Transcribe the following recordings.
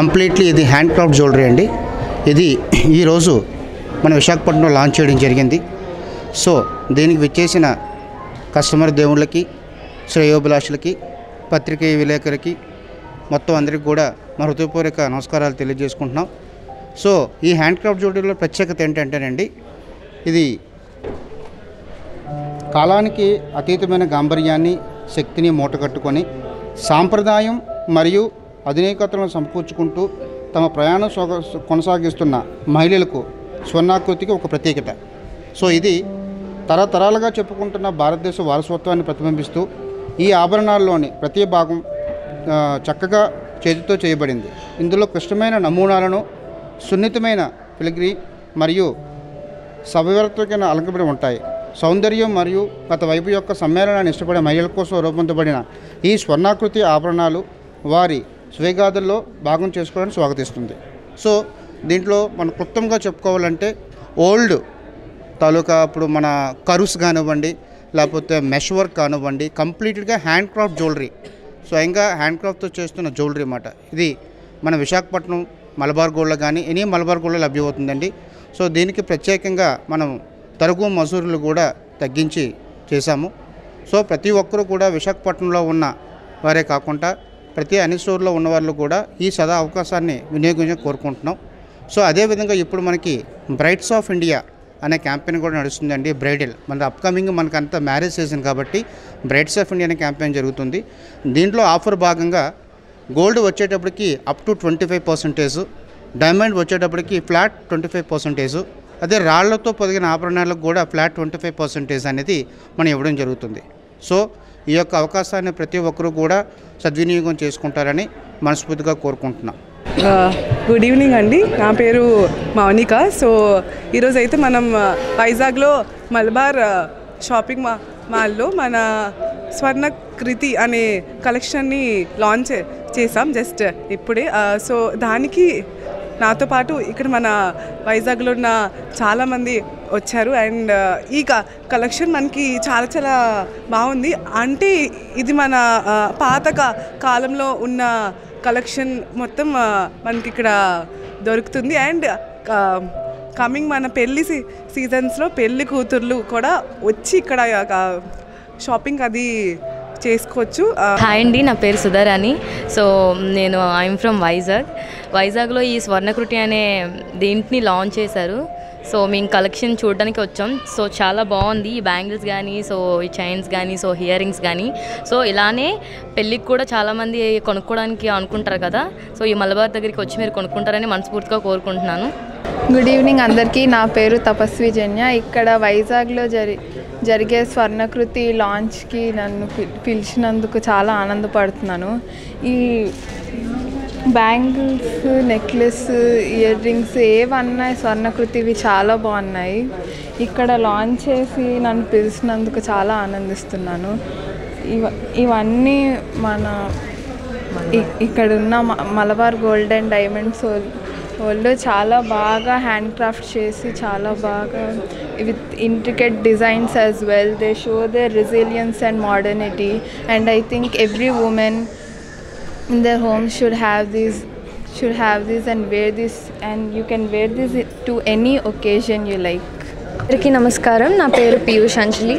Completely ఇది hand craft jewellery అండి. ఇది ఈరోజు మన విశాఖపట్నంలో లాంచ్ చేయడం జరిగింది. సో దీనికి విచ్చేసిన కస్టమర్ దేవుళ్ళకి, శ్రేయోభిలాషులకి, పత్రికేయ విలేకరికి మొత్తం అందరికీ కూడా మా హృదయపూర్వక నమస్కారాలు తెలియజేసుకుంటున్నాం. సో ఈ హ్యాండ్ క్రాఫ్ట్ జ్యువెలరీలో ప్రత్యేకత ఏంటంటేనండి, ఇది కాలానికి అతీతమైన గాంభీర్యాన్ని, శక్తిని మూటగట్టుకొని సాంప్రదాయం మరియు ఆధునికతలను సమకూర్చుకుంటూ తమ ప్రయాణం కొనసాగిస్తున్న మహిళలకు స్వర్ణాకృతికి ఒక ప్రత్యేకత. సో ఇది తరతరాలుగా చెప్పుకుంటున్న భారతదేశ వారసత్వాన్ని ప్రతిబింబిస్తూ ఈ ఆభరణాల్లోని ప్రతి భాగం చక్కగా చేతితో చేయబడింది. ఇందులో క్లిష్టమైన నమూనాలను, సున్నితమైన ఫిలిగ్రీ మరియు సవివరతమైన అలంకరణ ఉంటాయి. సౌందర్యం మరియు గత వైపు యొక్క సమ్మేళనాన్ని ఇష్టపడే మహిళల కోసం రూపొందబడిన ఈ స్వర్ణాకృతి ఆభరణాలు వారి స్వేగాదుల్లో భాగం చేసుకోవడానికి స్వాగతిస్తుంది. సో దీంట్లో మనం క్లుప్తంగా చెప్పుకోవాలంటే ఓల్డ్ తాలూకా ఇప్పుడు మన కరుస్ కానివ్వండి, లేకపోతే మెష్ వర్క్ కానివ్వండి, కంప్లీట్గా హ్యాండ్ క్రాఫ్ట్ జ్యువెలరీ, స్వయంగా హ్యాండ్ క్రాఫ్ట్తో చేస్తున్న జ్యువెలరీ అన్నమాట. ఇది మన విశాఖపట్నం మలబార్ గోల్డ్లో కానీ ఎనీ మలబార్ గోల్డ్లో లభ్యమవుతుందండి. సో దీనికి ప్రత్యేకంగా మనం తరుగు మజూరులు కూడా తగ్గించి చేశాము. సో ప్రతి ఒక్కరూ కూడా విశాఖపట్నంలో ఉన్న వారే కాకుండా ప్రతి అన్ని స్టోర్లో ఉన్న వాళ్ళు కూడా ఈ సదా అవకాశాన్ని వినియోగించాలని కోరుకుంటున్నాం. సో అదేవిధంగా ఇప్పుడు మనకి బ్రైడ్స్ ఆఫ్ ఇండియా అనే క్యాంపెయిన్ కూడా నడుస్తుందండి. బ్రైడల్ మన అప్కమింగ్ మనకంతా మ్యారేజ్ సీజన్ కాబట్టి బ్రైడ్స్ ఆఫ్ ఇండియా అనే క్యాంపెయిన్ జరుగుతుంది. దీంట్లో ఆఫర్ భాగంగా గోల్డ్ వచ్చేటప్పటికి అప్ టు 25%, డైమండ్ వచ్చేటప్పటికి ఫ్లాట్ 25%, అదే రాళ్లతో పొదిగిన ఆభరణాలకు కూడా ఫ్లాట్ 25% అనేది మనం ఇవ్వడం జరుగుతుంది. సో ఈ యొక్క అవకాశాన్ని ప్రతి ఒక్కరూ కూడా సద్వినియోగం చేసుకుంటారని మనస్ఫూర్తిగా కోరుకుంటున్నాం. గుడ్ ఈవినింగ్ అండి, నా పేరు మౌనిక. సో ఈరోజు అయితే మనం వైజాగ్లో మలబార్ షాపింగ్ మాల్లో మన స్వర్ణకృతి అనే కలెక్షన్ని లాంచ్ చేసాం జస్ట్ ఇప్పుడే. సో దానికి నాతో పాటు ఇక్కడ మన వైజాగ్లో ఉన్న చాలామంది వచ్చారు. అండ్ ఈ కలెక్షన్ మనకి చాలా చాలా బాగుంది. అంటే ఇది మన పాత కాలంలో ఉన్న కలెక్షన్ మొత్తం మనకి ఇక్కడ దొరుకుతుంది. అండ్ కమింగ్ మన పెళ్ళి సీజన్స్లో పెళ్ళి కూతుర్లు కూడా వచ్చి ఇక్కడ షాపింగ్ అది చేసుకోవచ్చు. హాయ్ అండి, నా పేరు సుధారాణి. సో నేను ఐఎమ్ ఫ్రమ్ వైజాగ్లో ఈ స్వర్ణకృతి అనే దీంట్ని లాంచ్ చేశారు. సో మేము కలెక్షన్ చూడడానికి వచ్చాం. సో చాలా బాగుంది. ఈ బ్యాంగిల్స్ కానీ, సో ఈ చైన్స్ కానీ, సో ఇయర్ రింగ్స్ కానీ, సో ఇలానే పెళ్ళికి కూడా చాలామంది కొనుక్కోవడానికి అనుకుంటారు కదా. సో ఈ మలబార్ దగ్గరికి వచ్చి మీరు కొనుక్కుంటారని మనస్ఫూర్తిగా కోరుకుంటున్నాను. గుడ్ ఈవినింగ్ అందరికీ, నా పేరు తపస్వి జన్య. ఇక్కడ వైజాగ్లో జరిగే స్వర్ణకృతి లాంచ్కి నన్ను పిలిచినందుకు చాలా ఆనందపడుతున్నాను. ఈ బ్యాంగిల్స్, నెక్లెస్, ఇయర్ రింగ్స్ ఏవన్నా స్వర్ణకృతివి చాలా బాగున్నాయి. ఇక్కడ లాంచ్ చేసి నన్ను పిలిచినందుకు చాలా ఆనందిస్తున్నాను. ఇవన్నీ మన ఇక్కడున్న మలబార్ గోల్డ్ అండ్ డైమండ్స్ వాళ్ళు చాలా బాగా హ్యాండ్ క్రాఫ్ట్ చేసి చాలా బాగా with intricate designs as well. They show their resilience and modernity. And I think every women in their home should have this and wear this, and you can wear this to any occasion you like. అందరికీ నమస్కారం, నా పేరు Piyush Anjali.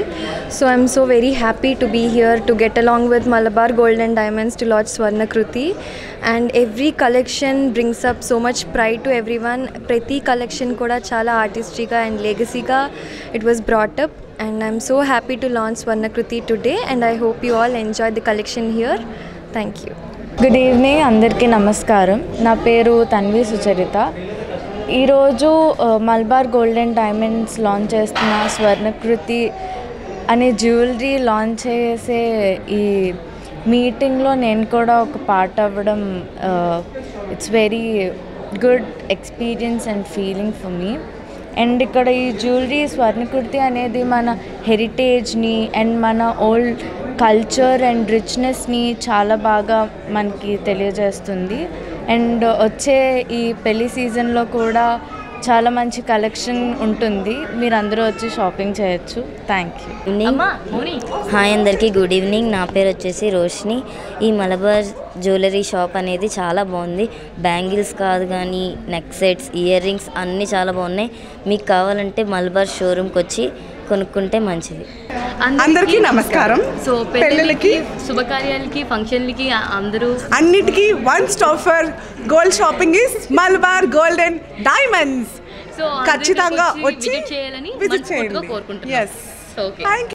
So I'm so very happy to be here to get along with Malabar gold and diamonds to launch Swarnakriti. And every collection brings up so much pride to everyone. ప్రతి collection కూడా చాలా ఆర్టిస్ట్రీగా and లెగసీగా it was brought up. And I'm so happy to launch Swarnakriti today, and I hope you all enjoy the collection here. Thank you. Good evening, అందరికీ నమస్కారం. నా పేరు తన్వి సుచరిత. ఈరోజు Malabar gold and diamonds launch చేస్తున్న స్వర్ణకృతి అనే జ్యువెలరీ లాంచ్ చేసే ఈ మీటింగ్లో నేను కూడా ఒక పార్ట్ అవ్వడం it's very good experience and feeling for me. And ఇక్కడ ఈ జ్యువెలరీ స్వర్ణకృతి అనేది మన హెరిటేజ్ని అండ్ మన ఓల్డ్ కల్చర్ అండ్ రిచ్నెస్ని చాలా బాగా మనకి తెలియజేస్తుంది. అండ్ వచ్చే ఈ పెళ్లి సీజన్లో కూడా చాలా మంచి కలెక్షన్ ఉంటుంది, మీరు అందరూ వచ్చి షాపింగ్ చేయొచ్చు. Thank you. హాయ్ అందరికీ, గుడ్ ఈవినింగ్. నా పేరు వచ్చేసి రోషిని. ఈ మలబార్ జ్యువెలరీ షాప్ అనేది చాలా బాగుంది. బ్యాంగిల్స్ కాదు కానీ నెక్ సెట్స్, ఇయర్ రింగ్స్ అన్నీ చాలా బాగున్నాయి. మీకు కావాలంటే మలబార్ షోరూమ్కి వచ్చి కొనుక్కుంటే మంచిది. అందరికీ నమస్కారం. సో పెళ్ళిళ్ళకి, శుభకార్యాలకి, ఫంక్షన్లకి అందరూ అన్నిటికీ one stop for gold shopping is Malabar gold and diamonds. So ఖచ్చితంగా వచ్చి విజిట్ చేయాలని విజిట్ చేయండి. కోరుకుంటున్నాను. Yes. ఓకే.